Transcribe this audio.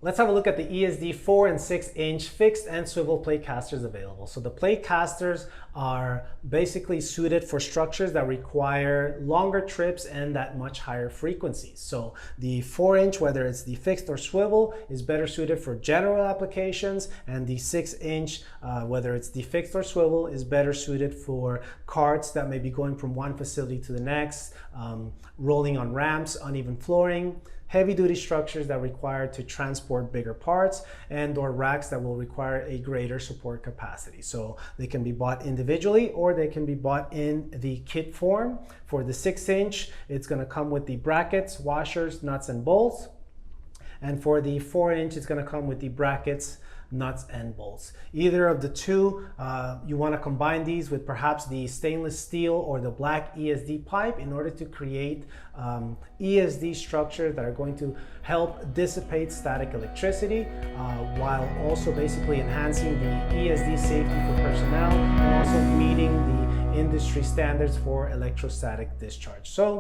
Let's have a look at the ESD 4 and 6 inch fixed and swivel plate casters available. So the plate casters are basically suited for structures that require longer trips and at much higher frequencies. So the 4 inch, whether it's the fixed or swivel, is better suited for general applications, and the 6 inch, whether it's the fixed or swivel, is better suited for carts that may be going from one facility to the next, rolling on ramps, uneven flooring, heavy-duty structures that require to transport bigger parts, and or racks that will require a greater support capacity. So they can be bought individually or they can be bought in the kit form. For the 6 inch, it's going to come with the brackets, washers, nuts, and bolts. And for the 4 inch, it's going to come with the brackets, nuts, and bolts. Either of the two, you want to combine these with perhaps the stainless steel or the black ESD pipe in order to create ESD structures that are going to help dissipate static electricity while also basically enhancing the ESD safety for personnel and also meeting the industry standards for electrostatic discharge. So